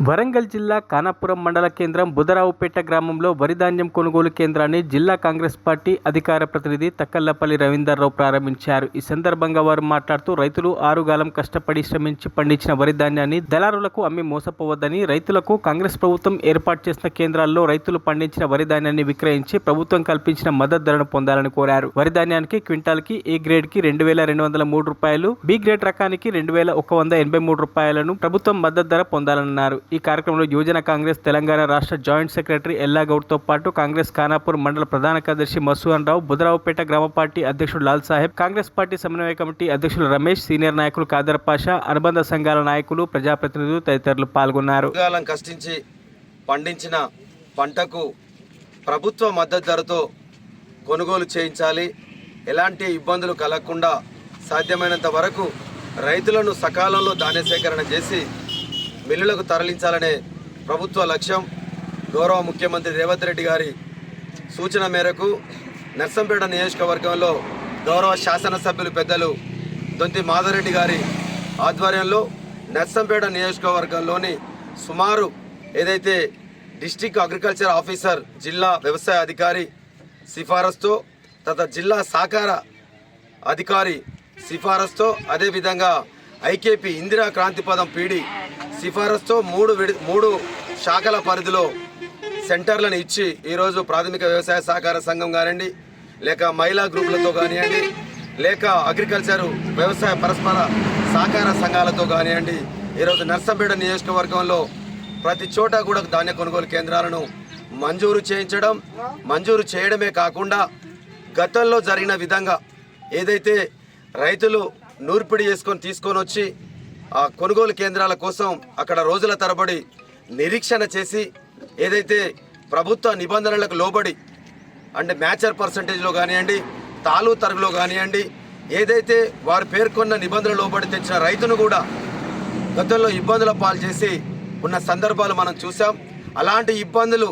వరంగల్ జిల్లా ఖానాపురం మండల కేంద్రం బుధరావుపేట గ్రామంలో వరి ధాన్యం కొనుగోలు కేంద్రాన్ని జిల్లా కాంగ్రెస్ పార్టీ అధికార ప్రతినిధి తక్కళ్లపల్లి రవీందర్రావు ప్రారంభించారు. ఈ సందర్భంగా వారు మాట్లాడుతూ రైతులు ఆరుగాలం కష్టపడి శ్రమించి పండించిన వరి ధాన్యాన్ని దళారులకు అమ్మి మోసపోవద్దని, రైతులకు కాంగ్రెస్ ప్రభుత్వం ఏర్పాటు చేసిన కేంద్రాల్లో రైతులు పండించిన వరి ధాన్యాన్ని విక్రయించి ప్రభుత్వం కల్పించిన మద్దతు ధరను పొందాలని కోరారు. వరి ధాన్యానికి క్వింటాల్కి ఏ గ్రేడ్కి 2203 రూపాయలు, బి గ్రేడ్ రకానికి 2183 రూపాయలను ప్రభుత్వం మద్దతు ధర పొందాలన్నారు. ఈ కార్యక్రమంలో యువజన కాంగ్రెస్ తెలంగాణ రాష్ట్ర జాయింట్ సెక్రటరీ ఎల్లాగౌడ్తో పాటు కాంగ్రెస్ ఖానాపూర్ మండల ప్రధాన కార్యదర్శి మసూన్ రావు, బుధరావుపేట గ్రామ పార్టీ అధ్యక్షుడు లాల్ సాహెబ్, కాంగ్రెస్ పార్టీ సమన్వయ కమిటీ అధ్యక్షులు రమేష్, సీనియర్ నాయకులు ఖాదర్ పాషా, అనుబంధ సంఘాల నాయకులు, ప్రజాప్రతినిధులు తదితరులు పాల్గొన్నారు. కష్టించి పండించిన పంటకు ప్రభుత్వ మద్దతు ధరతో కొనుగోలు చేయించాలి. ఎలాంటి ఇబ్బందులు కలగకుండా సాధ్యమైనంత వరకు రైతులను సకాలంలో ధాన్య సేకరణ చేసి మిల్లులకు తరలించాలనే ప్రభుత్వ లక్ష్యం. గౌరవ ముఖ్యమంత్రి రేవంత్ రెడ్డి గారి సూచన మేరకు నర్సంపేట నియోజకవర్గంలో గౌరవ శాసనసభ్యులు పెద్దలు దొంతి మాధవరెడ్డి గారి ఆధ్వర్యంలో నర్సంపేట నియోజకవర్గంలోని సుమారు ఏదైతే డిస్ట్రిక్ట్ అగ్రికల్చర్ ఆఫీసర్, జిల్లా వ్యవసాయ అధికారి సిఫారసుతో, తత జిల్లా సహకార అధికారి సిఫారసుతో, అదేవిధంగా ఐకేపీ ఇందిరా క్రాంతిపదం పీడి సిఫారసుతో మూడు శాఖల పరిధిలో సెంటర్లను ఇచ్చి ఈరోజు ప్రాథమిక వ్యవసాయ సహకార సంఘం కానివ్వండి, లేక మహిళా గ్రూపులతో కానివ్వండి, లేక అగ్రికల్చర్ వ్యవసాయ పరస్పర సహకార సంఘాలతో కానివ్వండి, ఈరోజు నర్సంపేట నియోజకవర్గంలో ప్రతి చోట కూడా ధాన్య కొనుగోలు కేంద్రాలను మంజూరు చేయడమే కాకుండా గతంలో జరిగిన విధంగా ఏదైతే రైతులు నూర్పిడి తీసుకొని వచ్చి ఆ కొనుగోలు కేంద్రాల కోసం అక్కడ రోజుల తరబడి నిరీక్షణ చేసి ఏదైతే ప్రభుత్వ నిబంధనలకు లోబడి అంటే మ్యాచర్ పర్సంటేజ్లో కానివ్వండి, తాలు తరుగులో కానివ్వండి, ఏదైతే వారు పేర్కొన్న నిబంధనలు లోబడి తెచ్చిన రైతును కూడా గతంలో ఇబ్బందుల పాలు చేసి ఉన్న సందర్భాలు మనం చూసాం. అలాంటి ఇబ్బందులు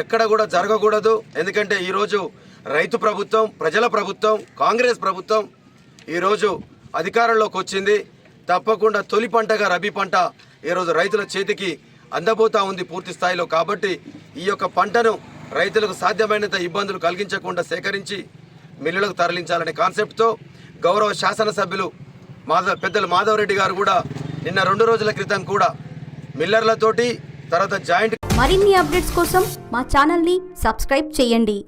ఎక్కడ కూడా జరగకూడదు. ఎందుకంటే ఈరోజు రైతు ప్రభుత్వం, ప్రజల ప్రభుత్వం, కాంగ్రెస్ ప్రభుత్వం ఈరోజు అధికారంలోకి వచ్చింది. తప్పకుండా తొలి పంటగా రబీ పంట ఈరోజు రైతుల చేతికి అందబోతా ఉంది పూర్తి స్థాయిలో. కాబట్టి ఈ యొక్క పంటను రైతులకు సాధ్యమైనంత ఇబ్బందులు కలిగించకుండా సేకరించి మిల్లులకు తరలించాలనే కాన్సెప్ట్తో గౌరవ శాసనసభ్యులు పెద్దలు మాధవరెడ్డి గారు కూడా నిన్న 2 రోజుల క్రితం కూడా మిల్లర్లతోటి తర్వాత జాయింట్ మరిన్ని అప్డేట్స్ కోసం మా ఛానల్ని సబ్స్క్రైబ్ చేయండి.